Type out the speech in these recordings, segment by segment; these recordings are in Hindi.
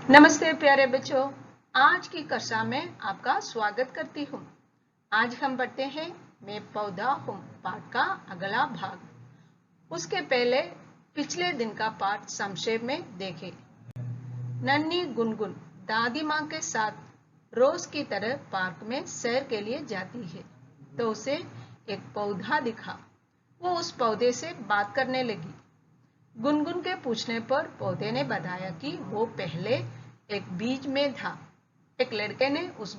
नमस्ते प्यारे बच्चों, आज की कक्षा में आपका स्वागत करती हूँ। आज हम पढ़ते हैं मैं पौधा हूँ पाठ का अगला भाग। उसके पहले पिछले दिन का पाठ संक्षेप में देखें। नन्ही गुनगुन दादी माँ के साथ रोज की तरह पार्क में सैर के लिए जाती है, तो उसे एक पौधा दिखा। वो उस पौधे से बात करने लगी। गुनगुन के पूछने पर पौधे ने बताया कि वो पहले एक बीज में था। एक लड़के ने उस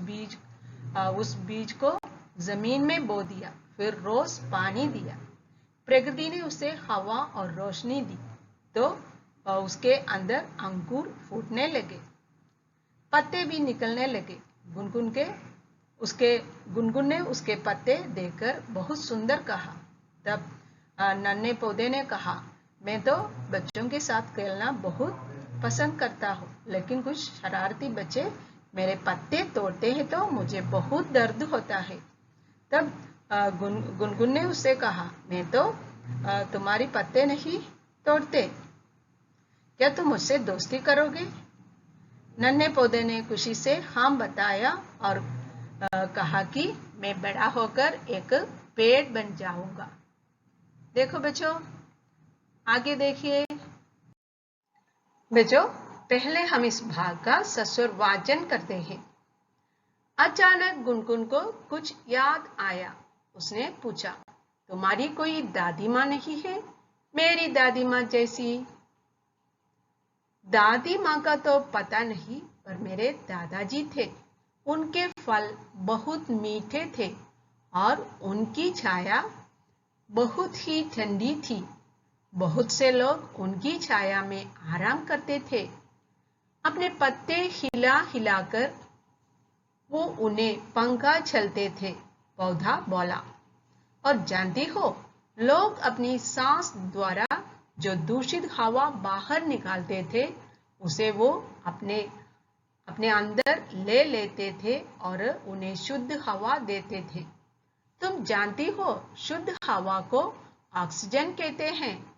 बीज को जमीन में बो दिया, फिर रोज पानी दिया। प्रकृति ने उसे हवा और रोशनी दी, तो उसके अंदर अंकुर फूटने लगे, पत्ते भी निकलने लगे। गुनगुन ने उसके पत्ते देखकर बहुत सुंदर कहा। तब नन्हे पौधे ने कहा, मैं तो बच्चों के साथ खेलना बहुत पसंद करता हूँ, लेकिन कुछ शरारती बच्चे मेरे पत्ते तोड़ते हैं तो मुझे बहुत दर्द होता है। तब गुनगुन ने उससे कहा, मैं तो तुम्हारी पत्ते नहीं तोड़ते, क्या तुम मुझसे दोस्ती करोगे? नन्हे पौधे ने खुशी से हाँ बताया और कहा कि मैं बड़ा होकर एक पेड़ बन जाऊंगा। देखो बच्चों, आगे देखिए। बच्चों, पहले हम इस भाग का सस्वर वाचन करते हैं। अचानक गुनगुन को कुछ याद आया। उसने पूछा, तुम्हारी कोई दादी माँ नहीं है, मेरी दादी माँ जैसी? दादी माँ का तो पता नहीं, पर मेरे दादाजी थे। उनके फल बहुत मीठे थे और उनकी छाया बहुत ही ठंडी थी। बहुत से लोग उनकी छाया में आराम करते थे। अपने पत्ते हिला हिलाकर वो उन्हें पंखा चलते थे, पौधा बोला। और जानती हो, लोग अपनी सांस द्वारा जो दूषित हवा बाहर निकालते थे, उसे वो अपने अंदर ले लेते थे और उन्हें शुद्ध हवा देते थे। तुम जानती हो, शुद्ध हवा को ऑक्सीजन कहते हैं।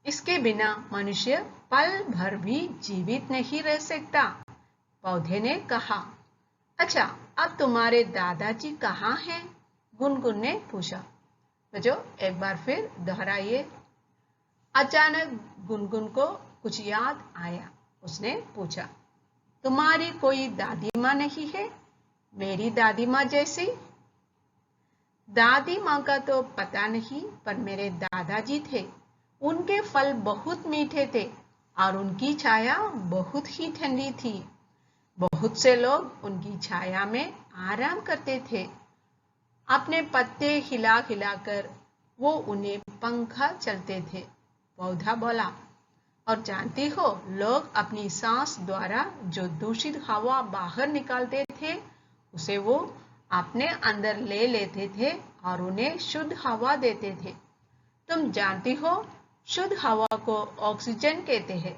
इसके बिना मनुष्य पल भर भी जीवित नहीं रह सकता, पौधे ने कहा। अच्छा, अब तुम्हारे दादाजी कहाँ हैं? गुनगुन ने पूछा। तो जो एक बार फिर दोहराइए। अचानक गुनगुन को कुछ याद आया। उसने पूछा, तुम्हारी कोई दादी माँ नहीं है, मेरी दादी माँ जैसी? दादी माँ का तो पता नहीं, पर मेरे दादाजी थे। उनके फल बहुत मीठे थे और उनकी छाया बहुत ही ठंडी थी। बहुत से लोग उनकी छाया में आराम करते थे। अपने पत्ते हिला हिलाकर वो उन्हें पंखा चलते थे, पौधा बोला। और जानती हो, लोग अपनी सांस द्वारा जो दूषित हवा बाहर निकालते थे, उसे वो अपने अंदर ले लेते थे और उन्हें शुद्ध हवा देते थे। तुम जानती हो, शुद्ध हवा को ऑक्सीजन कहते हैं।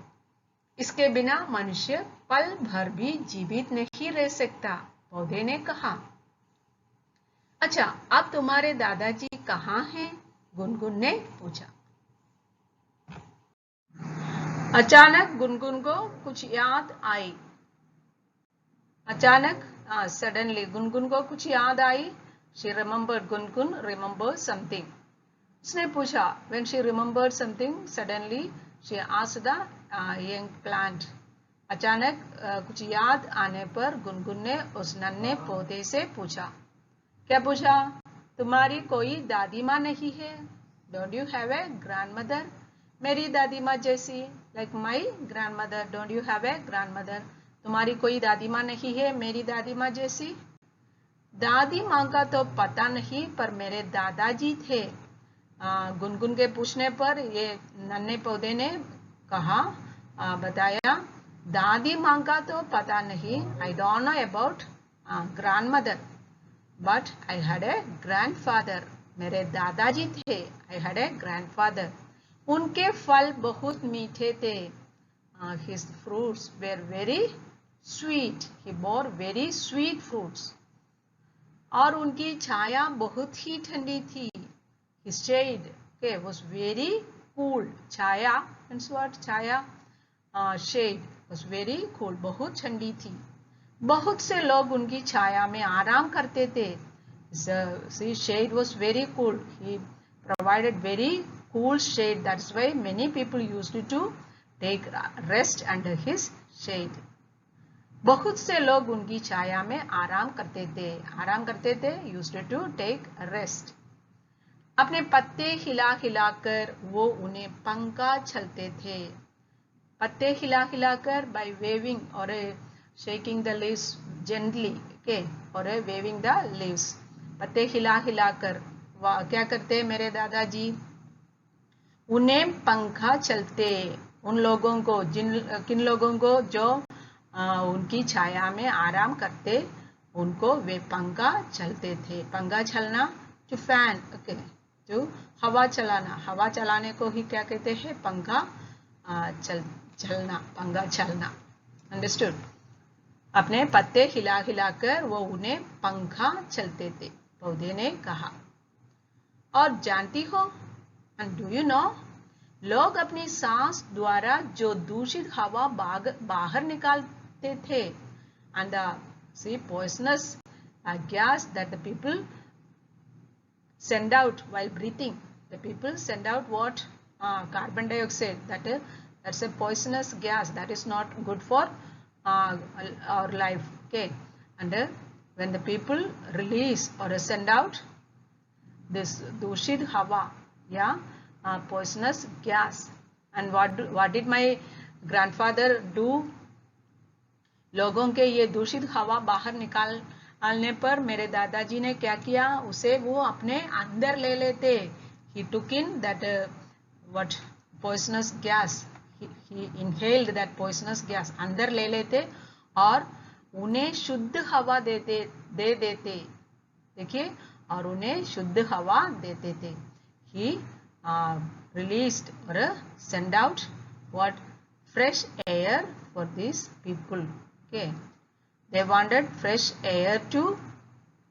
इसके बिना मनुष्य पल भर भी जीवित नहीं रह सकता, पौधे ने कहा। अच्छा, अब तुम्हारे दादाजी कहाँ हैं? गुनगुन ने पूछा। अचानक गुनगुन को कुछ याद आई। Suddenly गुनगुन को कुछ याद आई। She remembered, Gungun remembered something. उसने पूछा, when she remembered something, suddenly she asked the young plant. अचानक कुछ याद आने पर गुनगुन ने उस नन्हे पौधे से पूछा। क्या पूछा? तुम्हारी कोई दादी माँ नहीं है? Don't you have a grandmother? मेरी दादी माँ जैसी, like my grandmother. Don't you have a grandmother? तुम्हारी कोई दादी माँ नहीं है, मेरी दादी माँ जैसी? दादी माँ का तो पता नहीं, पर मेरे दादाजी थे। गुनगुन के पूछने पर ये नन्हे पौधे ने कहा, बताया, दादी माँ का तो पता नहीं, I don't know about grandmother, but I had a grandfather. मेरे दादाजी थे, I had a grandfather. उनके फल बहुत मीठे थे. His fruits were very sweet. He bore very sweet fruits. और उनकी छाया बहुत ही ठंडी थी. His shade was very cool. Chhaya means what? Chhaya shade was very cool. बहुत ठंडी थी. बहुत से लोग उनकी छाया में आराम करते थे. See, shade was very cool. He provided very cool shade. That's why many people used to take rest under his shade. बहुत से लोग उनकी छाया में आराम करते थे. Used to take rest. अपने पत्ते हिला हिलाकर वो उन्हें पंखा चलते थे. पत्ते हिला हिलाकर by waving or shaking the leaves gently, okay, or waving the leaves. पत्ते हिला हिलाकर क्या करते मेरे दादाजी? उन्हें पंखा चलते. उन लोगों को किन लोगों को जो उनकी छाया में आराम करते, उनको वे पंखा चलते थे. पंखा चलना to fan, okay, जो हवा चलाने को ही क्या कहते हैं? पंखा चलना, पंखा चलना. अंडरस्टूड? अपने पत्ते हिला हिलाकर वो उन्हें पंखा चलते थे. पौधे ने कहा. और जानती हो, एंड डू यू नो, लोग अपनी सांस द्वारा जो दूषित हवा बाहर निकालते थे, and the poisonous gas that the people send out while breathing. The people send out what? Carbon dioxide. That's a poisonous gas. That is not good for our life. Okay. And when the people release or send out this dushit hawa, yeah, poisonous gas. And what did my grandfather do? लोगों के ये दूषित हवा बाहर निकालने पर मेरे दादाजी ने क्या किया? उसे वो अपने अंदर ले लेते. He took in that what poisonous gas. He inhaled that poisonous gas. अंदर ले लेते और उन्हें शुद्ध हवा दे देते. देखिए, और उन्हें शुद्ध हवा देते थे. He released or send out what? Fresh air for these people. Okay, they wanted fresh air to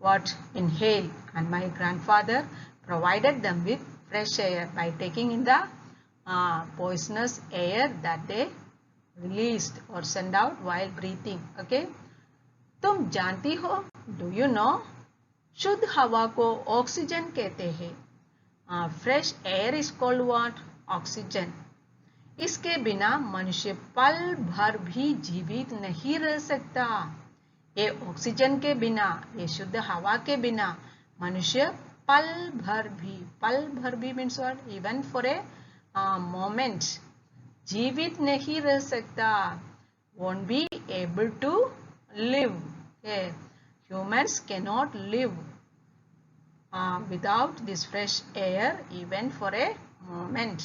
what? Inhale, and my grandfather provided them with fresh air by taking in the poisonous air that they released or send out while breathing. Okay, तुम जानती हो? Do you know? शुद्ध हवा को ऑक्सीजन कहते हैं. Fresh air is called what? Oxygen. इसके बिना मनुष्य पल भर भी जीवित नहीं रह सकता. ये ऑक्सीजन के बिना, ये शुद्ध हवा के बिना मनुष्य पल भर भी means what? Even for a moment जीवित नहीं रह सकता. won't be able to live. Okay. Humans cannot live without this fresh air even for a moment.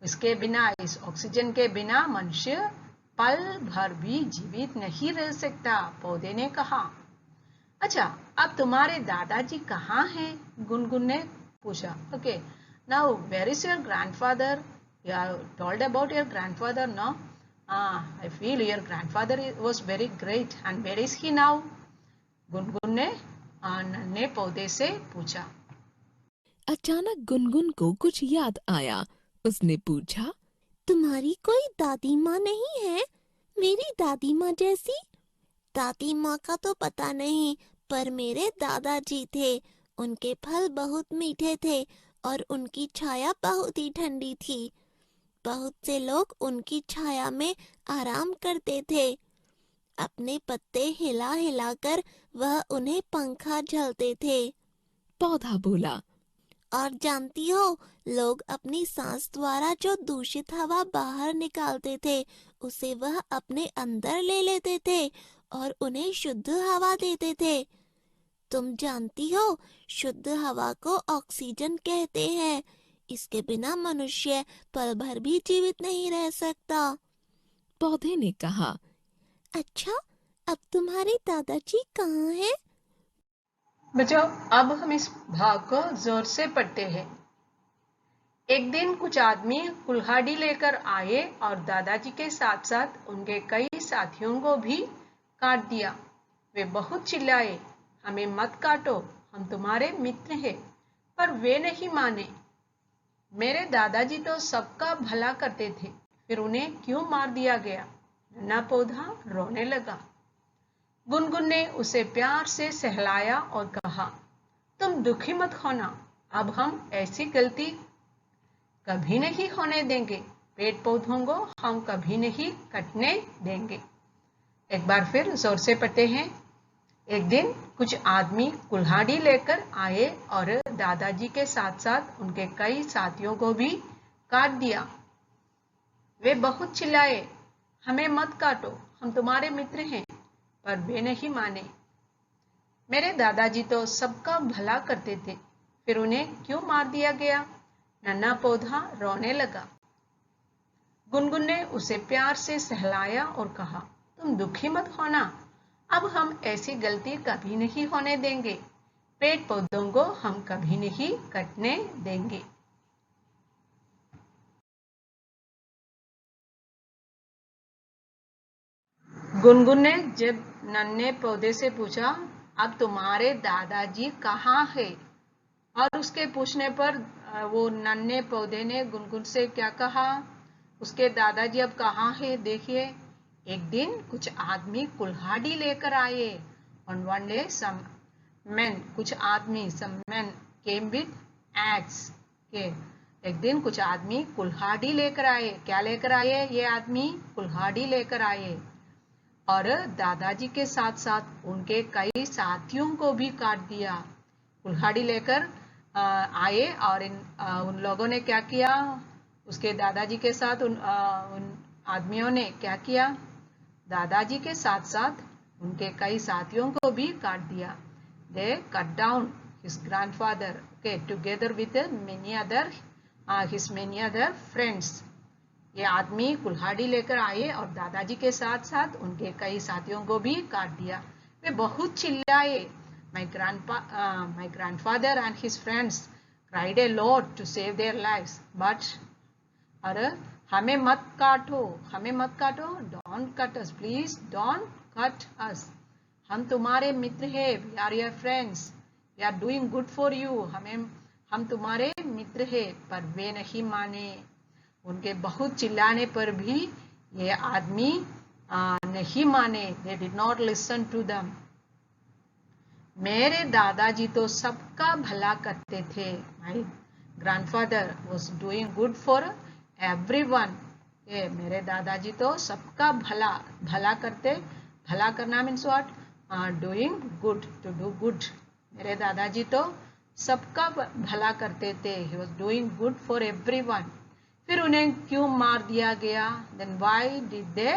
इसके बिना, इस ऑक्सीजन के बिना मनुष्य पल भर भी जीवित नहीं रह सकता. पौधे ने कहा. अच्छा, अब तुम्हारे दादाजी कहाँ हैं? गुनगुन ने पूछा. Okay, now where is your grandfather? You have told about your grandfather, no? I feel your grandfather was very great, and where is he now? Gungun ने पौधे से पूछा. अचानक गुनगुन को कुछ याद आया. उसने पूछा, तुम्हारी कोई दादी माँ नहीं है? मेरी दादी माँ जैसी? दादी माँ का तो पता नहीं, पर मेरे दादाजी थे. उनके फल बहुत मीठे थे और उनकी छाया बहुत ही ठंडी थी. बहुत से लोग उनकी छाया में आराम करते थे. अपने पत्ते हिला हिलाकर वह उन्हें पंखा झलते थे. पौधा बोला. और जानती हो, लोग अपनी सांस द्वारा जो दूषित हवा बाहर निकालते थे, उसे वह अपने अंदर ले लेते थे और उन्हें शुद्ध हवा देते थे. तुम जानती हो, शुद्ध हवा को ऑक्सीजन कहते हैं. इसके बिना मनुष्य पल भर भी जीवित नहीं रह सकता. पौधे ने कहा. अच्छा, अब तुम्हारे दादाजी कहाँ हैं? बच्चों, अब हम इस भाग को जोर से पढ़ते हैं. एक दिन कुछ आदमी कुल्हाड़ी लेकर आए और दादाजी के साथ साथ उनके कई साथियों को भी काट दिया. वे बहुत चिल्लाए, हमें मत काटो, हम तुम्हारे मित्र हैं. पर वे नहीं माने. मेरे दादाजी तो सबका भला करते थे. फिर उन्हें क्यों मार दिया गया? नन्हा पौधा रोने लगा। गुनगुन ने उसे प्यार से सहलाया और कहा, तुम दुखी मत होना, अब हम ऐसी गलती कभी नहीं होने देंगे। पेड़ पौधों को हम कभी नहीं कटने देंगे। एक बार फिर जोर से पढ़ते हैं। एक दिन कुछ आदमी कुल्हाड़ी लेकर आए और दादाजी के साथ साथ उनके कई साथियों को भी काट दिया। वे बहुत चिल्लाए, हमें मत काटो, हम तुम्हारे मित्र हैं, पर वे नहीं माने। मेरे दादाजी तो सबका भला करते थे, फिर उन्हें क्यों मार दिया गया? नन्हा पौधा रोने लगा। गुनगुन ने उसे प्यार से सहलाया और कहा, तुम दुखी मत होना, अब हम ऐसी गलती कभी नहीं होने देंगे। पेड़ पौधों को हम कभी नहीं कटने देंगे। गुनगुन ने जब नन्हे पौधे से पूछा, अब तुम्हारे दादाजी कहाँ है? और उसके पूछने पर वो नन्हे पौधे ने गुनगुन से क्या कहा? उसके दादाजी अब कहाँ है? देखिए, एक दिन कुछ आदमी कुल्हाड़ी लेकर आए। On one day some men, कुछ आदमी, some men came with axe. Okay. एक दिन कुछ आदमी कुल्हाड़ी लेकर आए। क्या लेकर आए? ये आदमी कुल्हाड़ी लेकर आए और दादाजी के साथ साथ उनके कई साथियों को भी काट दिया। कुल्हाड़ी लेकर आए और उन लोगों ने क्या किया? उसके दादाजी के साथ उन आदमियों ने क्या किया? दादाजी के साथ साथ उनके कई साथियों को भी काट दिया। They cut down his grandfather, okay, together with his many other friends. ये आदमी कुल्हाड़ी लेकर आए और दादाजी के साथ साथ उनके कई साथियों को भी काट दिया। वे बहुत चिल्लाए। My grandfather and his friends cried a lot to save their lives, but अरे हमें मत काटो, हमें मत काटो, don't cut us, please don't cut us. हम तुम्हारे मित्र हैं, we are your friends, we are doing good for you. हम तुम्हारे मित्र हैं, पर वे नहीं माने। उनके बहुत चिल्लाने पर भी ये आदमी नहीं माने। They did not listen to them. मेरे दादाजी तो सबका भला करते थे। My grandfather was doing good for everyone. मेरे दादाजी तो सबका भला करते। भला करना means what? Doing good, to do good. मेरे दादाजी तो सबका भला करते थे। He was doing good for everyone. फिर उन्हें क्यों मार दिया गया? Then why did they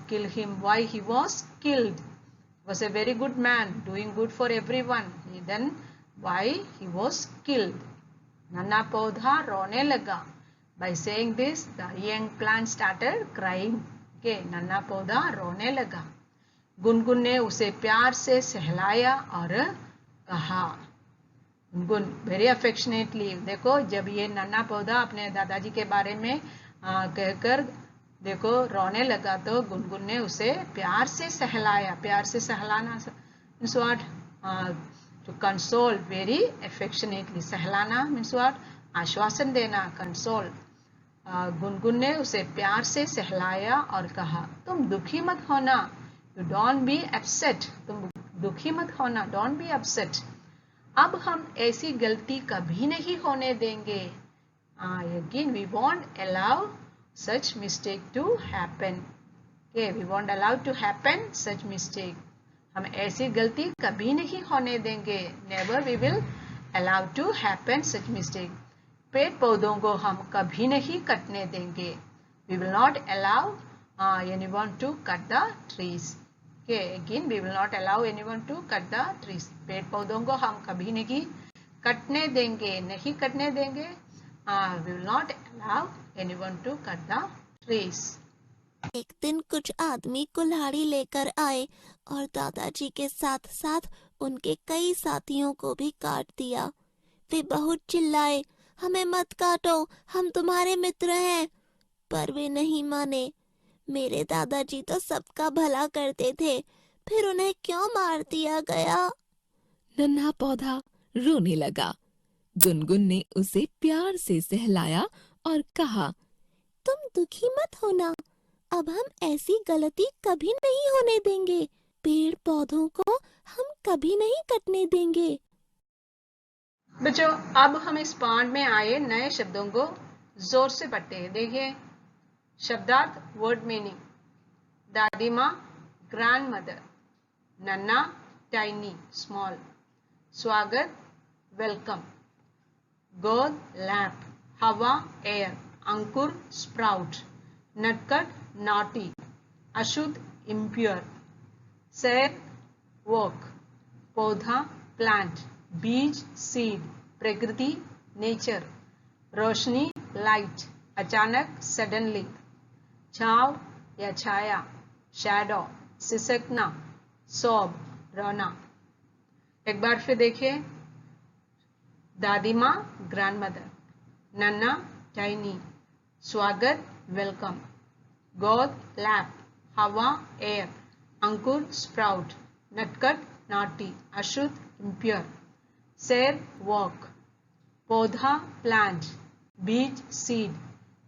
kill him? Why he was killed? He was a very good man, doing good for everyone. Then why he was killed? नन्हा पौधा रोने लगा। By saying this, the young plant started crying. Okay, नन्हा पौधा रोने लगा। गुनगुन ने उसे प्यार से सहलाया और कहा, गुनगुन वेरी अफेक्शनेटली, देखो जब ये नन्हा पौधा अपने दादाजी के बारे में कहकर देखो रोने लगा तो गुनगुन ने उसे प्यार से सहलाया। प्यार से सहलाना means what? To console very affectionately. सहलाना मीन्स व्हाट? आश्वासन देना, कंसोल। गुनगुन ने उसे प्यार से सहलाया और कहा, तुम दुखी मत होना, यू डोंट बी अपसेट, तुम दुखी मत होना, डोंट बी अपसेट। अब हम ऐसी गलती कभी नहीं होने देंगे। Again, we won't allow such mistake to happen. Okay, we won't allow to happen such mistake. हम ऐसी गलती कभी नहीं होने देंगे। Never we will allow to happen such mistake. पेड़ पौधों को हम कभी नहीं कटने देंगे। We will not allow anyone to cut the trees. Okay, again we will not allow anyone to cut the trees. पेड़ पौधों को हम कभी नहीं कटने देंगे, नहीं कटने देंगे। We will not allow anyone to cut the trees. एक दिन कुछ आदमी कुल्हाड़ी लेकर आए और दादाजी के साथ साथ उनके कई साथियों को भी काट दिया। वे बहुत चिल्लाए, हमें मत काटो, हम तुम्हारे मित्र हैं, पर वे नहीं माने। मेरे दादाजी तो सबका भला करते थे, फिर उन्हें क्यों मार दिया गया? नन्हा पौधा रोने लगा। गुनगुन ने उसे प्यार से सहलाया और कहा, तुम दुखी मत होना। अब हम ऐसी गलती कभी नहीं होने देंगे। पेड़ पौधों को हम कभी नहीं कटने देंगे। बच्चों, अब हम इस पाठ में आए नए शब्दों को जोर से पढ़ते हैं। देखिए, शब्दार्थ, वर्ड मीनिंग। दादी माँ, ग्रैंड मदर। नन्ना, टाइनी, स्मॉल। स्वागत, वेलकम। गोद, लैप। हवा, एयर। अंकुर, स्प्राउट। नटखट, नॉटी। अशुद्ध, इम्प्योर। सैर, वॉक। पौधा, प्लांट। बीज, सीड। प्रकृति, नेचर। रोशनी, लाइट। अचानक, सडनली। छाव या छाया, शैडो। सिसकना, सोब, रोना। एक बार फिर देखिए। दादी माँ, ग्रैंड मदर। नन्ना, टाइनी। स्वागत, वेलकम। गोद, लैप। हवा, एयर। अंकुर, स्प्राउट। नटखट, नॉटी। अशुद्ध, इम्प्योर। सैर, वॉक। पौधा, प्लांट। बीज, सीड।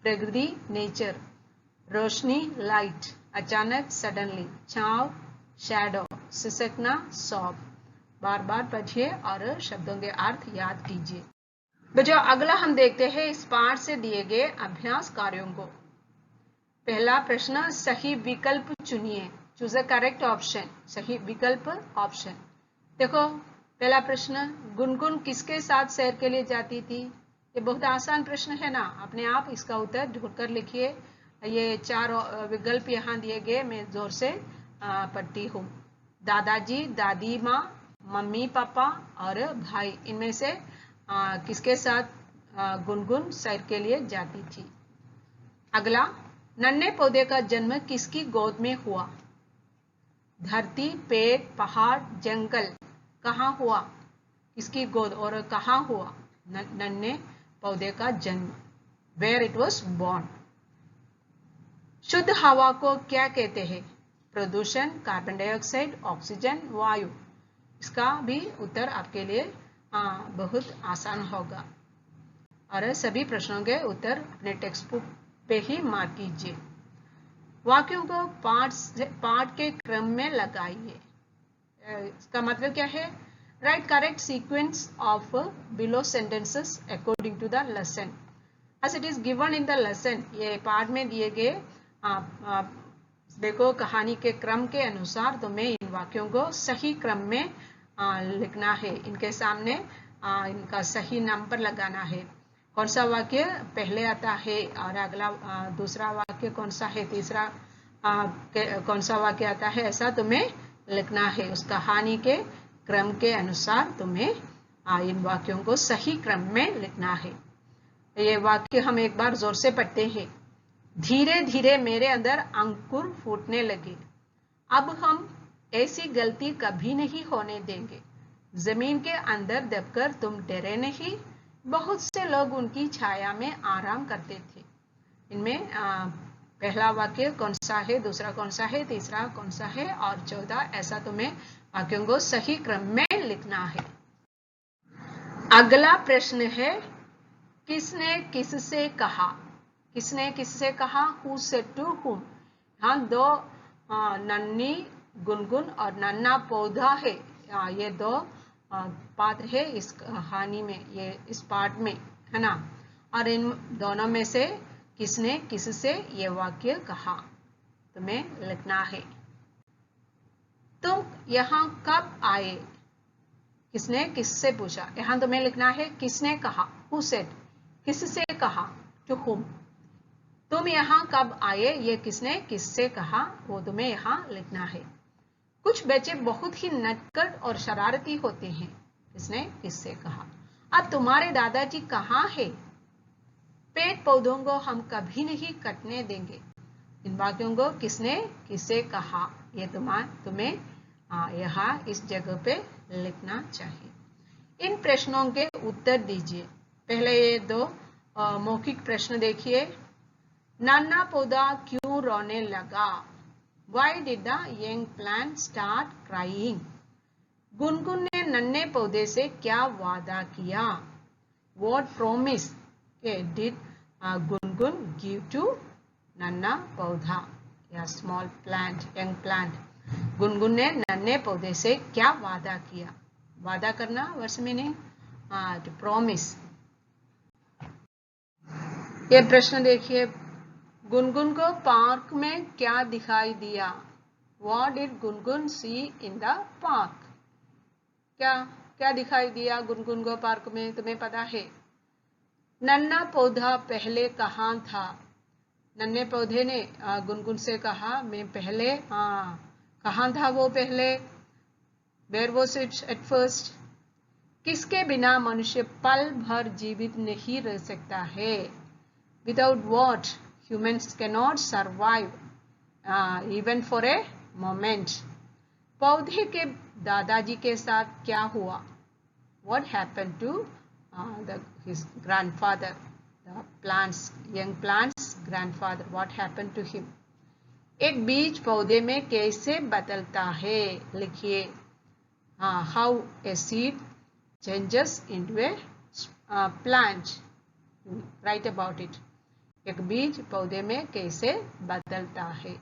प्रकृति, नेचर। रोशनी, लाइट। अचानक, सडनली। छांव, शैडो। सिसकना, सॉब। बार बार पढ़िए और शब्दों के अर्थ याद कीजिए। बच्चों, अगला हम देखते हैं इस पाठ से दिए गए अभ्यास कार्यों को। पहला प्रश्न, सही विकल्प चुनिए। Choose a correct option. सही विकल्प ऑप्शन। देखो, पहला प्रश्न, गुनगुन किसके साथ सैर के लिए जाती थी? ये बहुत आसान प्रश्न है ना। अपने आप इसका उत्तर ढूंढकर लिखिए। ये 4 विकल्प यहाँ दिए गए, मैं जोर से पढ़ती हूँ। दादाजी, दादी माँ, मम्मी पापा और भाई, इनमें से किसके साथ गुनगुन सैर के लिए जाती थी? अगला, नन्हे पौधे का जन्म किसकी गोद में हुआ? धरती, पेड़, पहाड़, जंगल, कहाँ हुआ? किसकी गोद और कहाँ हुआ नन्हे पौधे का जन्म? Where it was born. शुद्ध हवा को क्या कहते हैं? प्रदूषण, कार्बन डाइऑक्साइड, ऑक्सीजन, वायु। इसका भी उत्तर आपके लिए बहुत आसान होगा। और सभी प्रश्नों के उत्तर अपने टेक्स्ट बुक पे ही मार्क कीजिए। वाक्यों को पाठ के क्रम में लगाइए। इसका मतलब क्या है? Write correct sequence of below sentences according to the lesson as it is given in the lesson. ये पाठ में दिए गए देखो कहानी के क्रम के अनुसार तुम्हें इन वाक्यों को सही क्रम में लिखना है। इनके सामने इनका सही नंबर लगाना है। कौन सा वाक्य पहले आता है और अगला दूसरा वाक्य कौन सा है, तीसरा कौन सा वाक्य आता है, ऐसा तुम्हें लिखना है। उस कहानी के क्रम के अनुसार तुम्हें इन वाक्यों को सही क्रम में लिखना है। ये वाक्य हम एक बार जोर से पढ़ते हैं। धीरे धीरे मेरे अंदर अंकुर फूटने लगे। अब हम ऐसी गलती कभी नहीं होने देंगे। जमीन के अंदर दबकर तुम डरे नहीं। बहुत से लोग उनकी छाया में आराम करते थे। इनमें पहला वाक्य कौन सा है, दूसरा कौन सा है, तीसरा कौन सा है और चौथा, ऐसा तुम्हें वाक्यों को सही क्रम में लिखना है। अगला प्रश्न है, किसने किससे कहा? किसने किससे कहा? Who said to whom? हाँ, दो नन्ही गुनगुन और नन्हा पौधा है। ये दो पात्र है इस कहानी में, ये इस पाठ में, है ना। और इन दोनों में से किसने किससे ये वाक्य कहा तुम्हें लिखना है। तुम यहाँ कब आए? किसने किससे पूछा। यहाँ तुम्हें लिखना है किसने कहा, Who said, किससे कहा, to whom। तुम यहाँ कब आए, ये किसने किससे कहा, वो तुम्हें यहाँ लिखना है। कुछ बच्चे बहुत ही नटखट और शरारती होते हैं। किसने किससे कहा। अब तुम्हारे दादाजी कहाँ है? पेड़ पौधों को हम कभी नहीं कटने देंगे। इन वाक्यों को किसने किससे कहा, ये तुम्हें यहाँ इस जगह पे लिखना चाहिए। इन प्रश्नों के उत्तर दीजिए। पहले ये दो मौखिक प्रश्न देखिए। नन्हा पौधा क्यों रोने लगा? Why did the young plant start crying? Gungun ने नन्हे पौधे से क्या वादा किया? What promise did Gungun give to नन्ना पौधा या small plant, young plant. Gungun ने नन्हे पौधे से क्या वादा किया? वादा करना, व्हाट्स मीनिंग? To promise. ये प्रश्न देखिए, गुनगुन को पार्क में क्या दिखाई दिया? What did Gungun see in the park? क्या क्या दिखाई दिया गुनगुन को पार्क में? तुम्हें पता है? नन्हा पौधा पहले कहाँ था? नन्हे पौधे ने गुनगुन से कहा, मैं पहले, कहाँ था वो पहले? Where was it at first? किसके बिना मनुष्य पल भर जीवित नहीं रह सकता है? Without what humans cannot survive even for a moment. पौधे के दादाजी के साथ क्या हुआ? What happened to his grandfather? The plants, young plants grandfather. What happened to him? एक बीज पौधे में कैसे बदलता है? लिखिए, how a seed changes into a plant. Write about it. एक बीज पौधे में कैसे बदलता है?